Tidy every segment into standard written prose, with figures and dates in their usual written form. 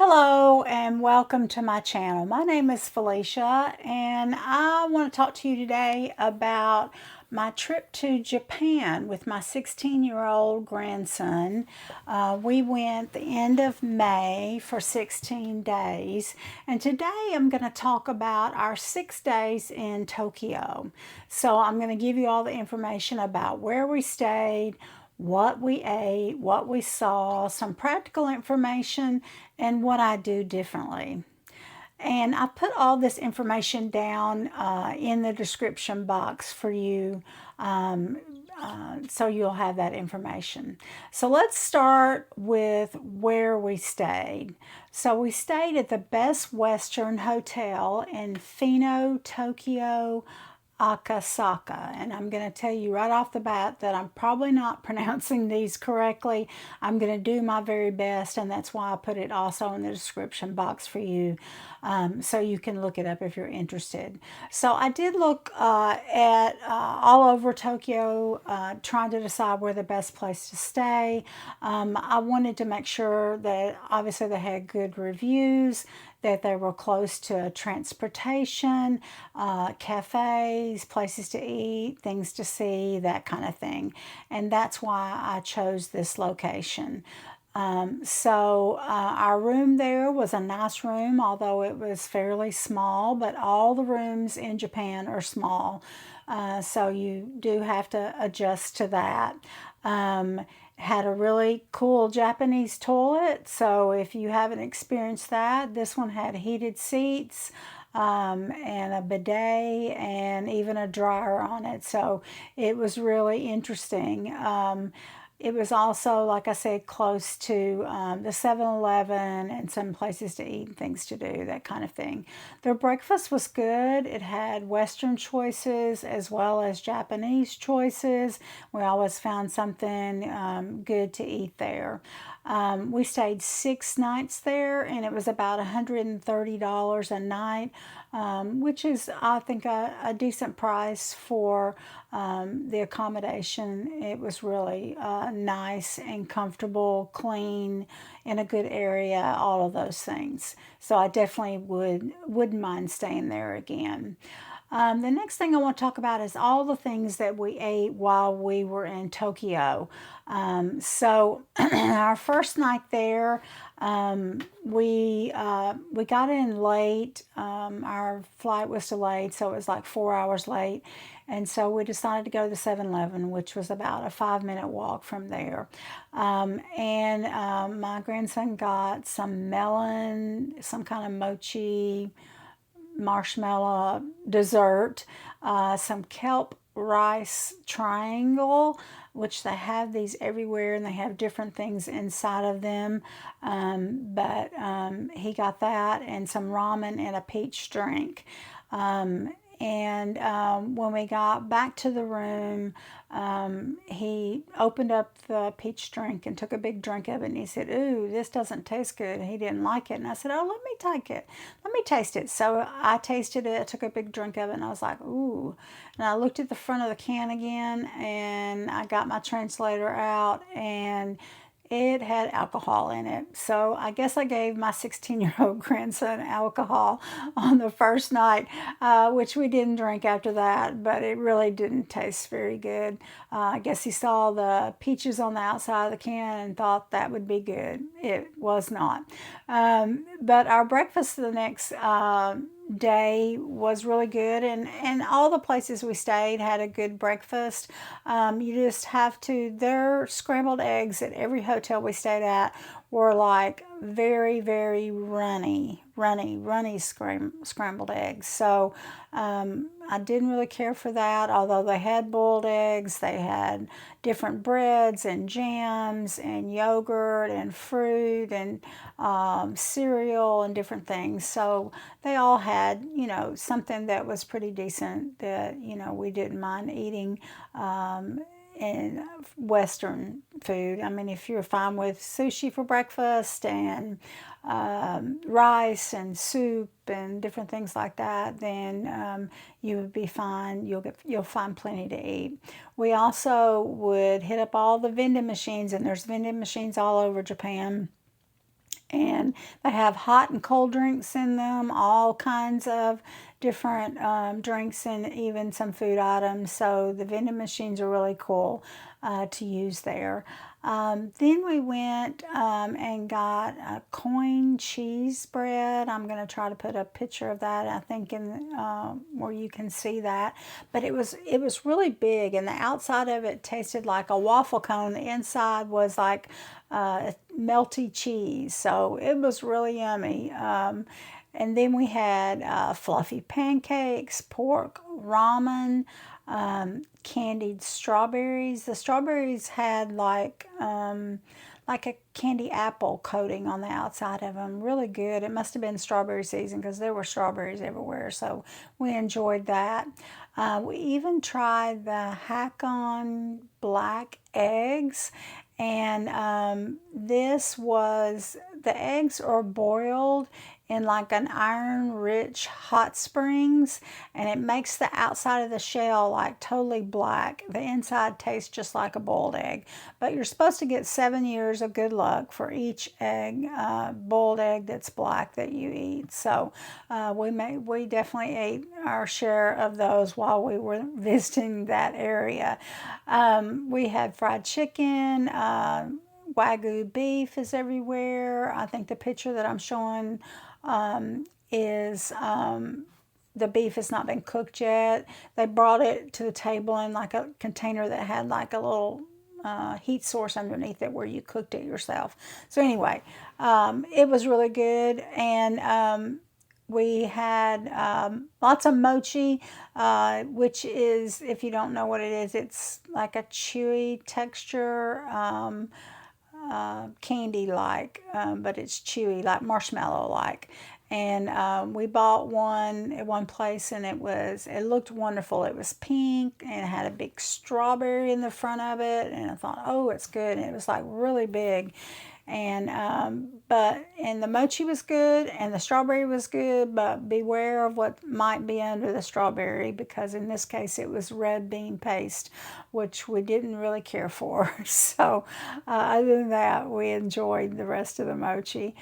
Hello and welcome to my channel. My name is Felicia and I want to talk to you today about my trip to Japan with my 16-year-old grandson. We went the end of May for 16 days, and today I'm going to talk about our 6 days in Tokyo. So I'm going to give you all the information about where we stayed, what we ate, what we saw, some practical information, and what I do differently. And I put all this information down in the description box for you, so you'll have that information. So let's start with where we stayed. So we stayed at the Best Western Hotel in Fino, Tokyo, Akasaka. And I'm going to tell you right off the bat that I'm probably not pronouncing these correctly. I'm going to do my very best, and that's why I put it also in the description box for you, so you can look it up if you're interested. So I did look at all over Tokyo, trying to decide where the best place to stay. I wanted to make sure that obviously they had good reviews, that they were close to transportation, cafes, places to eat, things to see, that kind of thing. And that's why I chose this location. Our room there was a nice room, although it was fairly small, but all the rooms in Japan are small. So you do have to adjust to that. Had a really cool Japanese toilet. So if you haven't experienced that, this one had heated seats, and a bidet and even a dryer on it. So it was really interesting. It was also, like I said, close to the 7-Eleven and some places to eat and things to do, that kind of thing. Their breakfast was good. It had Western choices as well as Japanese choices. We always found something good to eat there. We stayed 6 nights there, and it was about $130 a night, which is, I think, a decent price for the accommodation. It was really nice and comfortable, clean, in a good area, all of those things. So I definitely wouldn't mind staying there again. The next thing I want to talk about is all the things that we ate while we were in Tokyo. Our first night there, we got in late. Our flight was delayed, so it was like 4 hours late. And so we decided to go to the 7-Eleven, which was about a 5-minute walk from there. My grandson got some melon, some kind of mochi, marshmallow dessert, some kelp rice triangle, which they have these everywhere and they have different things inside of them. He got that and some ramen and a peach drink. When we got back to the room, he opened up the peach drink and took a big drink of it. And he said, "Ooh, this doesn't taste good." He didn't like it. And I said, "Oh, let me take it. Let me taste it." So I tasted it, took a big drink of it, and I was like, "Ooh." And I looked at the front of the can again, and I got my translator out, and it had alcohol in it. So I guess I gave my 16-year-old grandson alcohol on the first night, which we didn't drink after that, but it really didn't taste very good. I guess he saw the peaches on the outside of the can and thought that would be good. It was not. But our breakfast the next day was really good, and all the places we stayed had a good breakfast. You just have to, their scrambled eggs at every hotel we stayed at were like very, very runny scrambled eggs. So I didn't really care for that, although they had boiled eggs, they had different breads and jams and yogurt and fruit and cereal and different things. So they all had, something that was pretty decent that, we didn't mind eating. And Western food. I mean, if you're fine with sushi for breakfast and rice and soup and different things like that, then you would be fine. You'll find plenty to eat. We also would hit up all the vending machines, and there's vending machines all over Japan. And they have hot and cold drinks in them, all kinds of different drinks and even some food items. So the vending machines are really cool to use there. Then we went and got a coin cheese bread. I'm going to try to put a picture of that, I think, in where you can see that. But it was really big, and the outside of it tasted like a waffle cone. The inside was like melty cheese, so it was really yummy. And then we had fluffy pancakes, pork ramen, candied strawberries. The strawberries had like a candy apple coating on the outside of them. Really good. It must have been strawberry season because there were strawberries everywhere. So we enjoyed that. We even tried the Hakone black eggs. And the eggs are boiled in like an iron-rich hot springs, and it makes the outside of the shell like totally black. The inside tastes just like a boiled egg. But you're supposed to get 7 years of good luck for each egg, boiled egg that's black that you eat. So we definitely ate our share of those while we were visiting that area. We had fried chicken. Wagyu beef is everywhere. I think the picture that I'm showing is the beef has not been cooked yet. They brought it to the table in like a container that had like a little heat source underneath it where you cooked it yourself. So anyway, it was really good. And we had lots of mochi, which is, if you don't know what it is, it's like a chewy texture, candy-like, but it's chewy, like marshmallow-like. And we bought one at one place, and it looked wonderful. It was pink, and it had a big strawberry in the front of it, and I thought, oh, it's good. And it was like really big. And the mochi was good, and the strawberry was good, but beware of what might be under the strawberry, because in this case it was red bean paste, which we didn't really care for. So other than that, we enjoyed the rest of the mochi.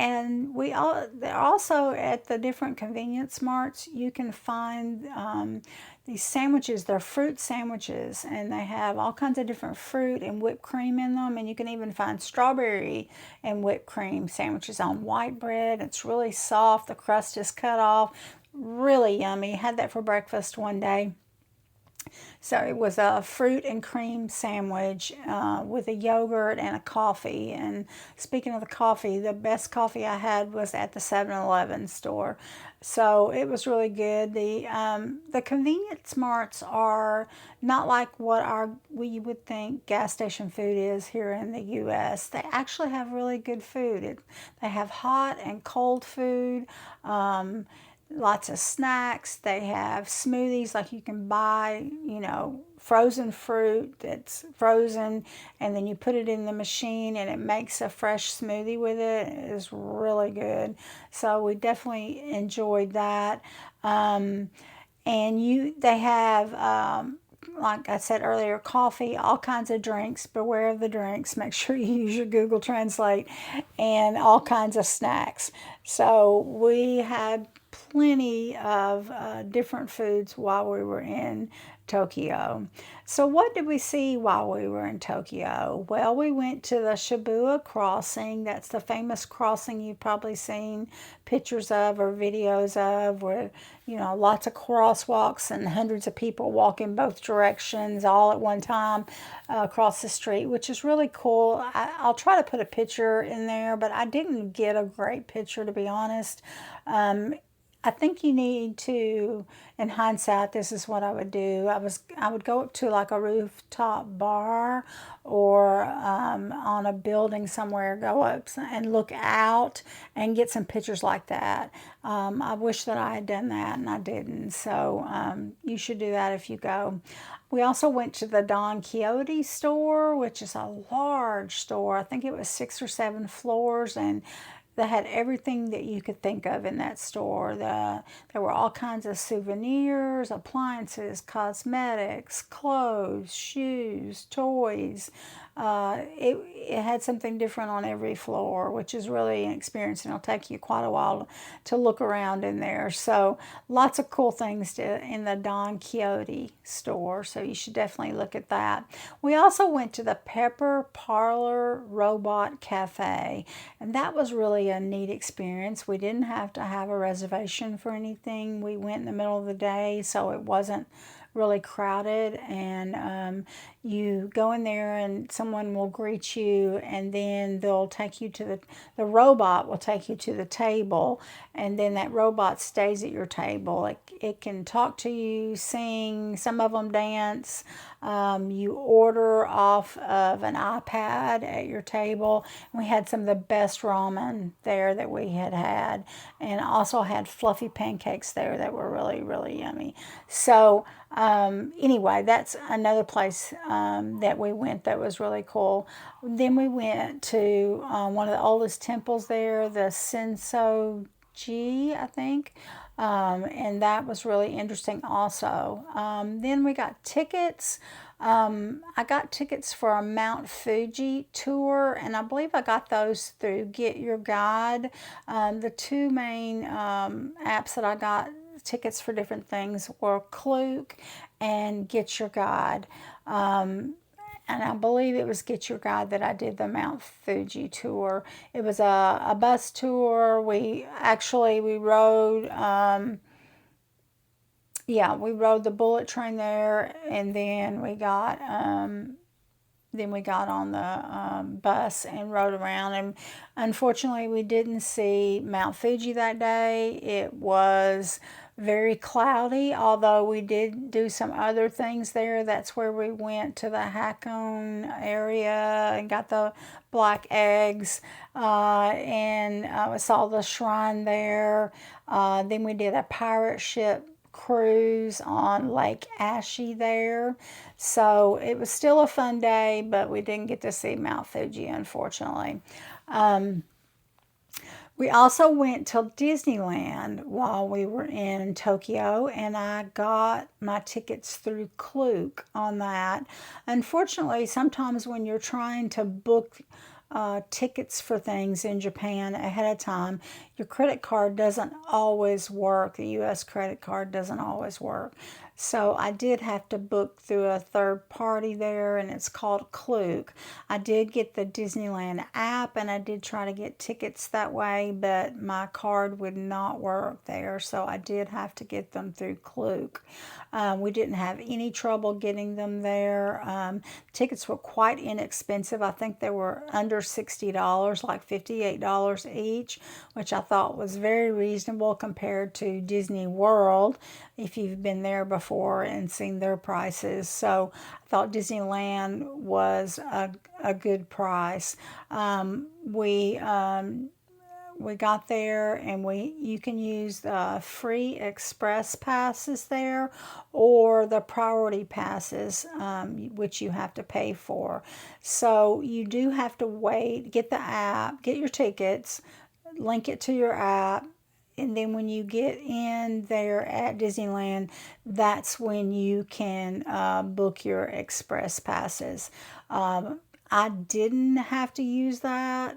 And they're also at the different convenience marts, you can find these sandwiches. They're fruit sandwiches, and they have all kinds of different fruit and whipped cream in them. And you can even find strawberry and whipped cream sandwiches on white bread. It's really soft. The crust is cut off. Really yummy. Had that for breakfast one day. So it was a fruit and cream sandwich with a yogurt and a coffee. And speaking of the coffee, the best coffee I had was at the 7-Eleven store. So it was really good. The convenience marts are not like what we would think gas station food is here in the U.S. They actually have really good food. They have hot and cold food. Lots of snacks. They have smoothies, like you can buy, frozen fruit that's frozen, and then you put it in the machine and it makes a fresh smoothie with it. It is really good. So we definitely enjoyed that. And they have, like I said earlier, coffee, all kinds of drinks. Beware of the drinks. Make sure you use your Google Translate, and all kinds of snacks. So we had plenty of different foods while we were in Tokyo. So what did we see while we were in Tokyo? Well, we went to the Shibuya Crossing. That's the famous crossing you've probably seen pictures of or videos of, where lots of crosswalks and hundreds of people walk in both directions all at one time across the street, which is really cool. I'll try to put a picture in there, but I didn't get a great picture, to be honest. I think you need to, in hindsight, this is what I would do. I would go up to like a rooftop bar, or on a building somewhere, go up and look out and get some pictures like that. I wish that I had done that, and I didn't. So you should do that if you go. We also went to the Don Quixote store, which is a large store. I think it was 6 or 7 floors, and they had everything that you could think of in that store. There were all kinds of souvenirs, appliances, cosmetics, clothes, shoes, toys. It had something different on every floor, which is really an experience, and it'll take you quite a while to look around in there. So lots of cool things in the Don Quixote store, so you should definitely look at that. We also went to the Parlor Robot Cafe, and that was really a neat experience. We didn't have to have a reservation for anything. We went in the middle of the day, so it wasn't really crowded, and you go in there and someone will greet you, and then they'll take you to the robot will take you to the table, and then that robot stays at your table. It can talk to you, sing, some of them dance. You order off of an iPad at your table. We had some of the best ramen there that we had, and also had fluffy pancakes there that were really, really yummy. So anyway, that's another place that we went that was really cool. Then we went to one of the oldest temples there, the Senso-ji, I think. And that was really interesting also. Then we got tickets. I got tickets for a Mount Fugi tour, and I believe I got those through Get Your Guide. The two main apps that I got tickets for different things were Klook and Get Your Guide. And I believe it was Get Your Guide that I did the Mount Fuji tour. It was a bus tour. We rode, we rode the bullet train there, and then we got on the bus and rode around. And unfortunately, we didn't see Mount Fuji that day. It was very cloudy, although we did do some other things there. That's where we went to the Hakone area and got the black eggs, and we saw the shrine there. Then we did a pirate ship cruise on Lake Ashi there. So it was still a fun day, but we didn't get to see Mount Fuji, unfortunately. We also went to Disneyland while we were in Tokyo, and I got my tickets through Klook on that. Unfortunately, sometimes when you're trying to book tickets for things in Japan ahead of time, your credit card doesn't always work. The U.S. credit card doesn't always work. So I did have to book through a third party there, and it's called Klook. I did get the Disneyland app, and I did try to get tickets that way, but my card would not work there, so I did have to get them through Klook. We didn't have any trouble getting them there. Tickets were quite inexpensive. I think they were under $60, like $58 each, which I thought was very reasonable compared to Disney World, if you've been there before and seen their prices. So I thought Disneyland was a good price. We got there, and you can use the free express passes there, or the priority passes, which you have to pay for. So you do have to wait, get the app, get your tickets, link it to your app, and then when you get in there at Disneyland, that's when you can book your express passes. I didn't have to use that,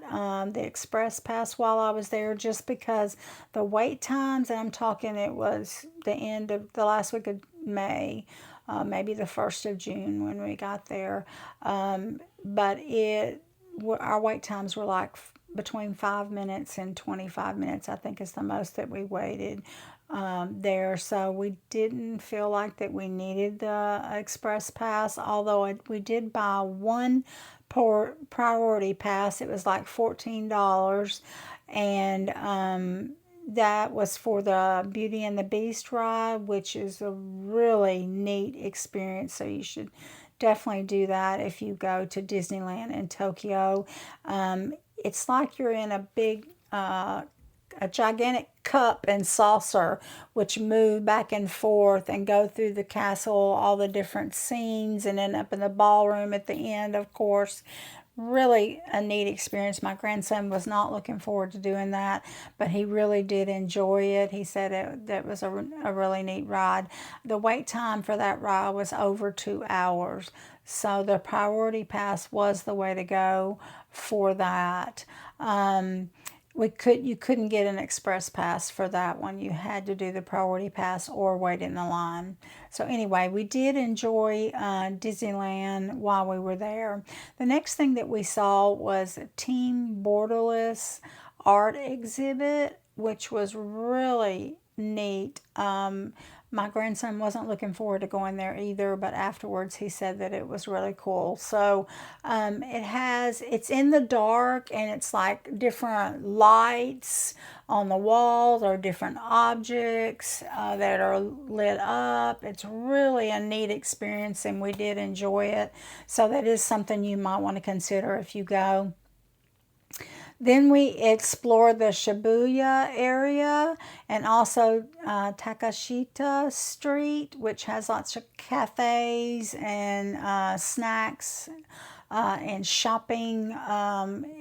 the express pass, while I was there, just because the wait times, and I'm talking, it was the end of the last week of May, maybe the 1st of June when we got there. But our wait times were like between 5 minutes and 25 minutes, I think is the most that we waited there. So we didn't feel like that we needed the express pass, although we did buy one priority pass. It was like $14, and that was for the Beauty and the Beast ride, which is a really neat experience. So you should definitely do that if you go to Disneyland in Tokyo. It's like you're in a gigantic cup and saucer, which move back and forth and go through the castle, all the different scenes, and end up in the ballroom at the end, of course. really a neat experience. My grandson was not looking forward to doing that, but he really did enjoy it. He said that was a really neat ride. The wait time for that ride was over 2 hours. So the priority pass was the way to go for that. You couldn't get an express pass for that one. You had to do the priority pass or wait in the line. So anyway, we did enjoy Disneyland while we were there. The next thing that we saw was a Team Borderless art exhibit, which was really neat. My grandson wasn't looking forward to going there either, but afterwards he said that it was really cool. So it's in the dark, and it's like different lights on the walls or different objects that are lit up. It's really a neat experience, and we did enjoy it. So that is something you might want to consider if you go. Then we explored the Shibuya area and also Takeshita Street, which has lots of cafes and snacks and shopping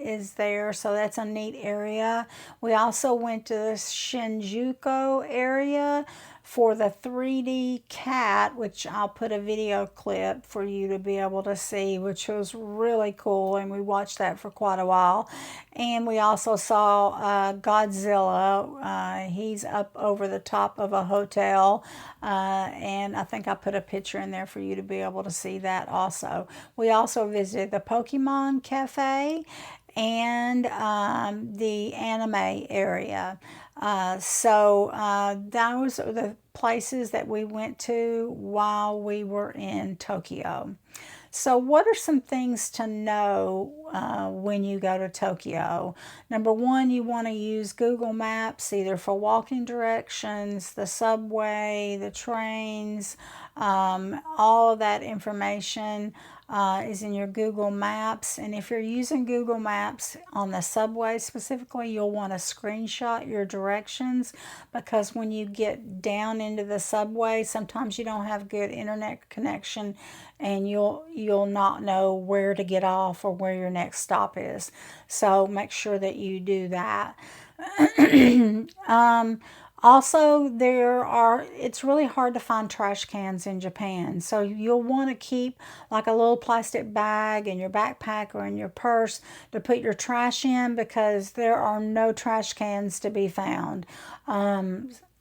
is there. So that's a neat area. We also went to the Shinjuku area for the 3D cat, which I'll put a video clip for you to be able to see, which was really cool, and we watched that for quite a while. And we also saw Godzilla. He's up over the top of a hotel, and I think I put a picture in there for you to be able to see that also. We also visited the Pokemon Cafe and the anime area. Those are the places that we went to while we were in Tokyo. So what are some things to know when you go to Tokyo? Number one, you want to use Google Maps either for walking directions, the subway, the trains, all of that information is in your Google Maps. And if you're using Google Maps on the subway specifically, you'll want to screenshot your directions, because when you get down into the subway, sometimes you don't have good internet connection, and you'll not know where to get off or where your next stop is. So make sure that you do that. Also, it's really hard to find trash cans in Japan. So you'll want to keep like a little plastic bag in your backpack or in your purse to put your trash in, because there are no trash cans to be found.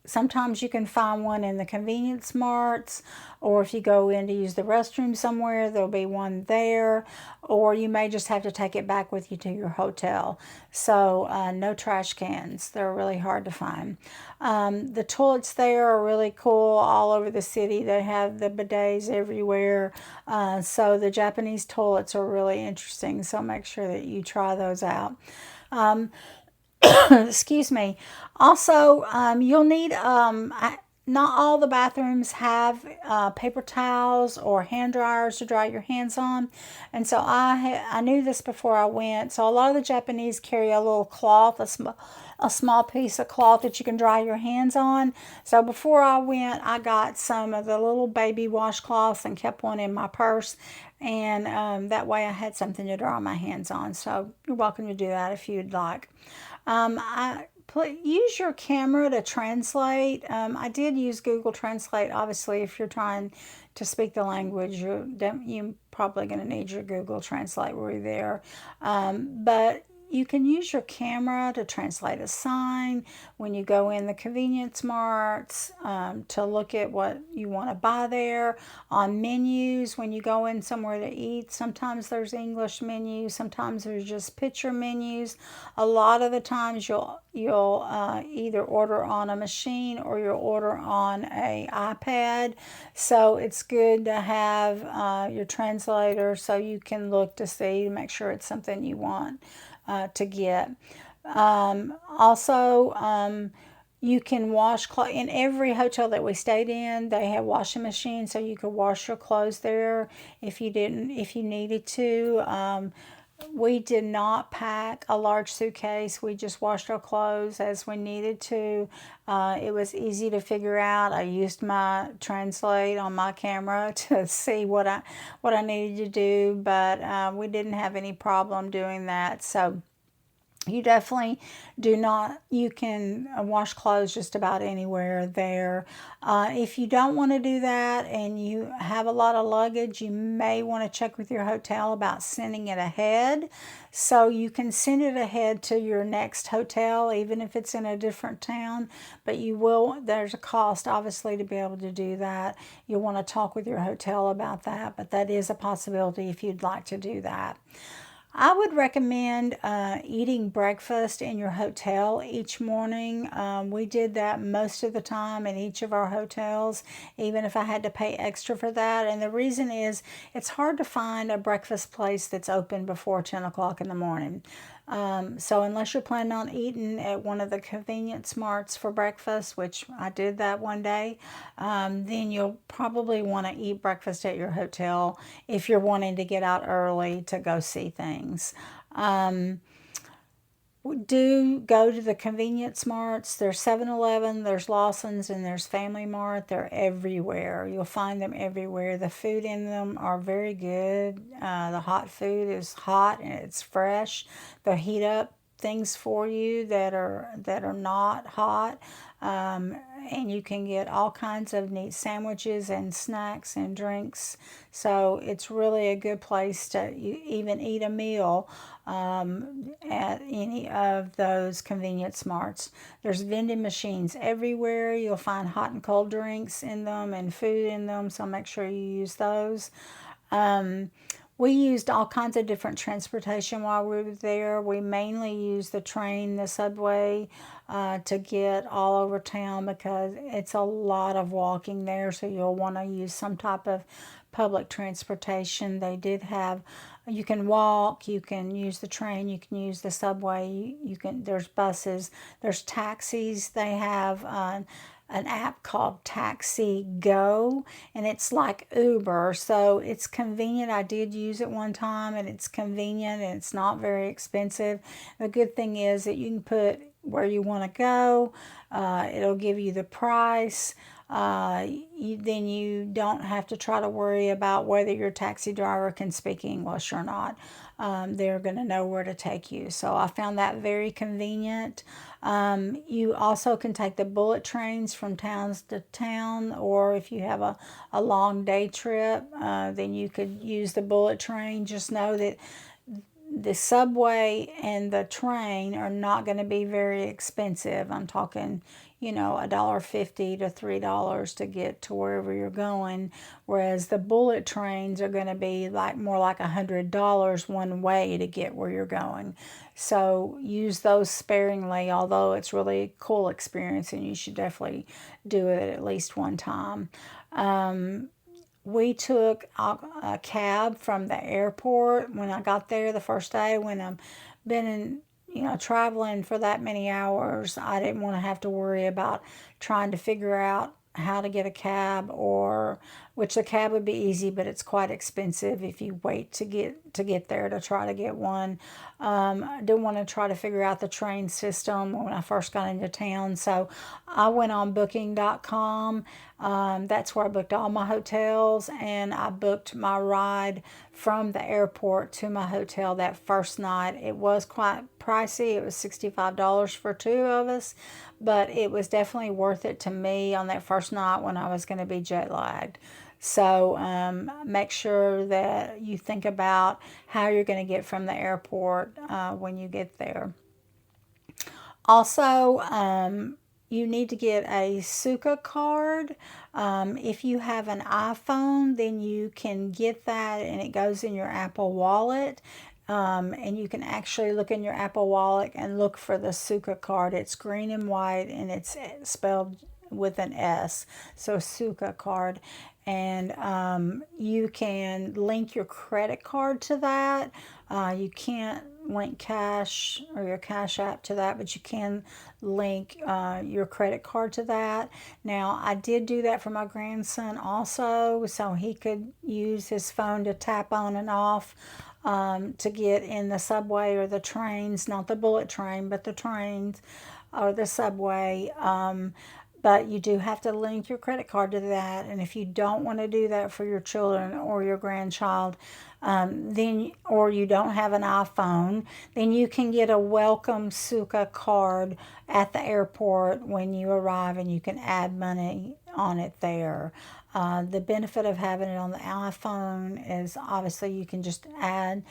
Sometimes you can find one in the convenience marts, or if you go in to use the restroom somewhere, there'll be one there, or you may just have to take it back with you to your hotel. So no trash cans. They're really hard to find. The toilets there are really cool all over the city. They have the bidets everywhere. So the Japanese toilets are really interesting. So make sure that you try those out. Excuse me. Also, you'll need, not all the bathrooms have paper towels or hand dryers to dry your hands on. And so I knew this before I went. So a lot of the Japanese carry a little cloth, a small piece of cloth that you can dry your hands on. So before I went, I got some of the little baby washcloths and kept one in my purse. And that way I had something to dry my hands on. So you're welcome to do that if you'd like. Use your camera to translate. I did use Google Translate. Obviously, if you're trying to speak the language, you're probably going to need your Google Translate where you're there. But you can use your camera to translate a sign when you go in the convenience marts, to look at what you want to buy there. On menus, when you go in somewhere to eat, sometimes there's English menus, sometimes there's just picture menus. A lot of the times you'll either order on a machine or you'll order on a iPad. So it's good to have your translator so you can look to see, to make sure it's something you want to get. Also, you can wash clothes. In every hotel that we stayed in, they have washing machines, so you could wash your clothes there if you needed to. We did not pack a large suitcase. We just washed our clothes as we needed to. It was easy to figure out. I used my Translate on my camera to see what I needed to do, but we didn't have any problem doing that. So you definitely do not, you can wash clothes just about anywhere there. If you don't want to do that and you have a lot of luggage, you may want to check with your hotel about sending it ahead. So you can send it ahead to your next hotel, even if it's in a different town, but there's a cost obviously to be able to do that. You'll want to talk with your hotel about that, but that is a possibility if you'd like to do that. I would recommend eating breakfast in your hotel each morning. We did that most of the time in each of our hotels, even if I had to pay extra for that. And the reason is it's hard to find a breakfast place that's open before 10 o'clock in the morning. So unless you're planning on eating at one of the convenience marts for breakfast, which I did that one day, then you'll probably want to eat breakfast at your hotel if you're wanting to get out early to go see things. Do go to the convenience marts. There's 7-Eleven, there's Lawson's, and there's Family Mart. They're everywhere. You'll find them everywhere. The food in them are very good. The hot food is hot and it's fresh. They'll heat up things for you that are not hot. And you can get all kinds of neat sandwiches and snacks and drinks. So it's really a good place to even eat a meal at any of those convenience marts. There's vending machines everywhere. You'll find hot and cold drinks in them and food in them, so make sure you use those. We used all kinds of different transportation while we were there. We mainly used the train, the subway, to get all over town because it's a lot of walking there. So you'll want to use some type of public transportation. They did have, you can walk, you can use the train, you can use the subway, there's buses, there's taxis. They have an app called Taxi Go, and it's like Uber, so it's convenient. I did use it one time, and it's convenient, and it's not very expensive. The good thing is that you can put where you want to go. It'll give you the price. Then you don't have to try to worry about whether your taxi driver can speak English or not. They're going to know where to take you. So I found that very convenient. You also can take the bullet trains from towns to town, or if you have a long day trip, then you could use the bullet train. Just know that the subway and the train are not going to be very expensive. I'm talking, $1.50 to $3 to get to wherever you're going, whereas the bullet trains are going to be more like $100 one way to get where you're going. So use those sparingly, although it's really a cool experience and you should definitely do it at least one time. We took a cab from the airport when I got there the first day. When I've been traveling for that many hours, I didn't want to have to worry about trying to figure out how to get a cab, which the cab would be easy, but it's quite expensive if you wait to get there to try to get one. I didn't want to try to figure out the train system when I first got into town, so I went on booking.com. That's where I booked all my hotels, and I booked my ride from the airport to my hotel that first night. It was quite pricey. It was $65 for two of us, but it was definitely worth it to me on that first night when I was going to be jet lagged. So make sure that you think about how you're going to get from the airport when you get there. Also, you need to get a Suica card. If you have an iPhone, then you can get that and it goes in your Apple Wallet. And you can actually look in your Apple Wallet and look for the Suica card. It's green and white and it's spelled with an S. So Suica card. And you can link your credit card to that. You can't link cash or your Cash App to that, but you can link your credit card to that. Now, I did do that for my grandson also, so he could use his phone to tap on and off to get in the subway or the trains, not the bullet train, but the trains or the subway. But you do have to link your credit card to that. And if you don't want to do that for your children or your grandchild, then or you don't have an iPhone, then you can get a welcome Suka card at the airport when you arrive, and you can add money on it there. The benefit of having it on the iPhone is obviously you can just add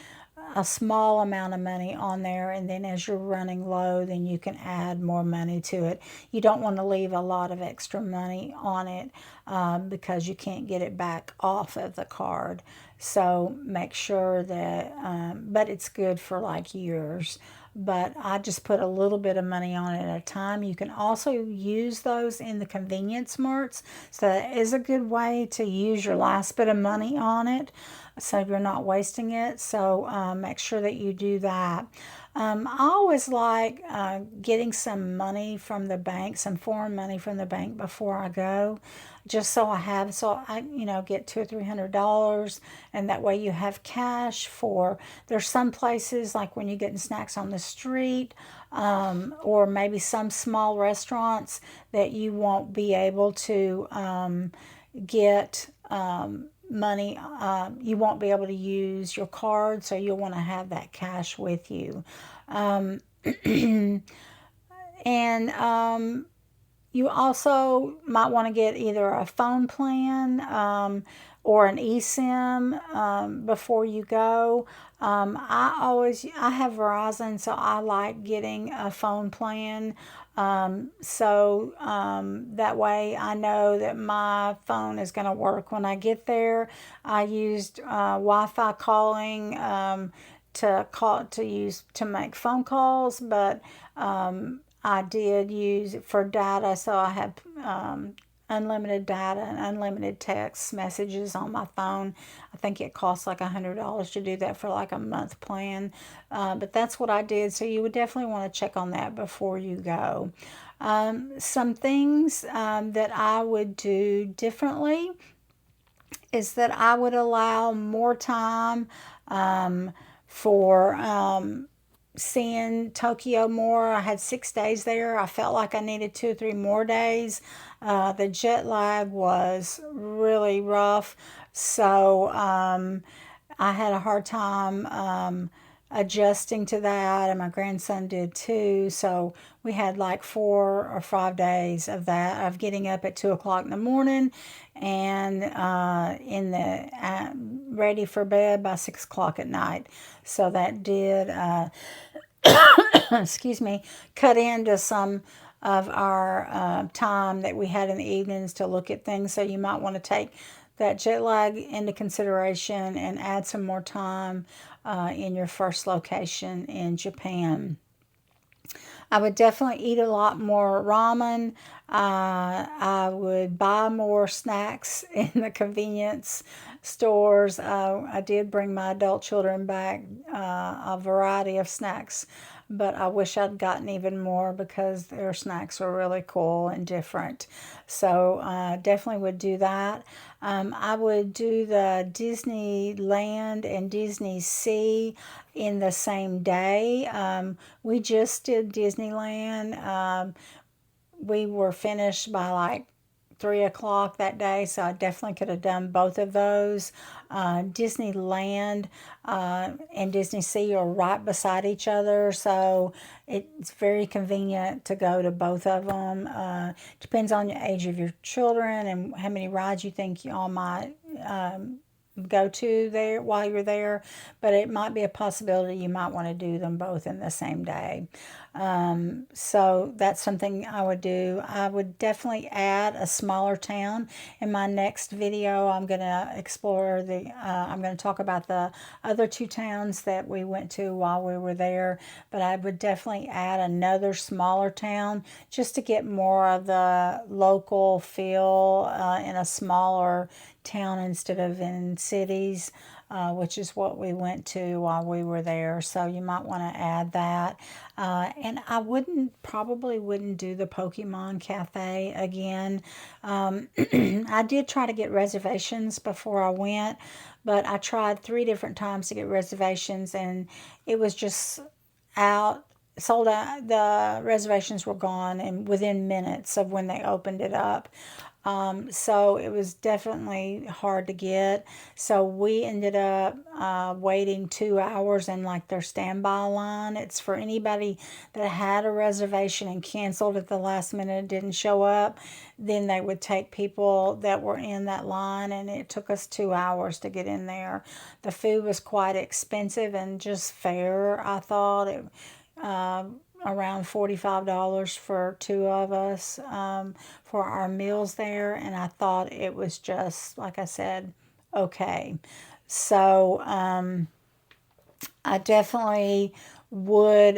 a small amount of money on there, and then as you're running low, then you can add more money to it. You don't want to leave a lot of extra money on it because you can't get it back off of the card. So make sure that, but it's good for like years. But I just put a little bit of money on it at a time. You can also use those in the convenience marts. So that is a good way to use your last bit of money on it so you're not wasting it. So make sure that you do that. I always like getting some money from the bank, some foreign money from the bank before I go, just so I get $200 or $300, and that way you have cash for. There's some places like when you're getting snacks on the street, or maybe some small restaurants that you won't be able to get. Money, you won't be able to use your card, so you'll want to have that cash with you. Um, and you also might want to get either a phone plan or an eSIM before you go. I have Verizon, so I like getting a phone plan. That way I know that my phone is going to work when I get there. I used Wi-Fi calling to make phone calls, but I did use it for data, so I have unlimited data and unlimited text messages on my phone. I think it costs like $100 to do that for like a month plan, but that's what I did. So you would definitely want to check on that before you go. Some things that I would do differently is that I would allow more time for seeing Tokyo more. I had 6 days there. I felt like I needed 2 or 3 more days. The jet lag was really rough, so I had a hard time adjusting to that, and my grandson did too. So we had like 4 or 5 days of that, of getting up at 2 o'clock in the morning and ready for bed by 6 o'clock at night. So that did excuse me, cut into some of our time that we had in the evenings to look at things. So you might want to take that jet lag into consideration and add some more time in your first location in Japan. I would definitely eat a lot more ramen. I would buy more snacks in the convenience stores. I did bring my adult children back a variety of snacks, but I wish I'd gotten even more because their snacks were really cool and different. So definitely would do that. I would do the Disneyland and Disney Sea in the same day. We just did Disneyland. We were finished by like 3 o'clock that day, so I definitely could have done both of those. Disneyland and Disney Sea are right beside each other, so it's very convenient to go to both of them. Depends on the age of your children and how many rides you think y'all might go to there while you're there, but it might be a possibility you might want to do them both in the same day. So that's something I would do. I would definitely add a smaller town. In my next video, I'm going to explore I'm going to talk about the other 2 towns that we went to while we were there, but I would definitely add another smaller town just to get more of the local feel in a smaller town instead of in cities, which is what we went to while we were there. So you might want to add that. And I probably wouldn't do the Pokemon Cafe again. I did try to get reservations before I went, but I tried 3 different times to get reservations, and it was just out, sold out. The reservations were gone and within minutes of when they opened it up. So it was definitely hard to get. So we ended up waiting 2 hours in like their standby line. It's for anybody that had a reservation and canceled at the last minute, didn't show up. Then they would take people that were in that line, and it took us 2 hours to get in there. The food was quite expensive and just fair, I thought. Around $45 for 2 of us for our meals there, and I thought it was just, like I said, okay. So I definitely would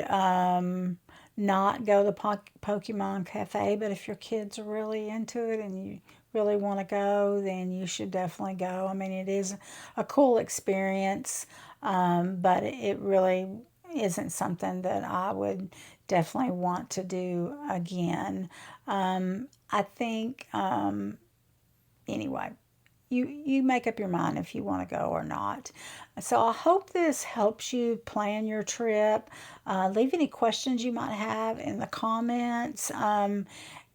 not go to the Pokemon Cafe, but if your kids are really into it and you really want to go, then you should definitely go. I mean, it is a cool experience, but it really isn't something that I would definitely want to do again. I think, anyway, you make up your mind if you want to go or not. So I hope this helps you plan your trip. Leave any questions you might have in the comments.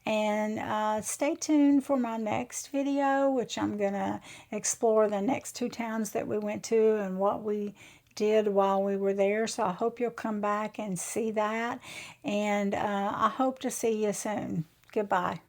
And stay tuned for my next video, which I'm going to explore the next 2 towns that we went to and what we did while we were there. So I hope you'll come back and see that. And I hope to see you soon. Goodbye.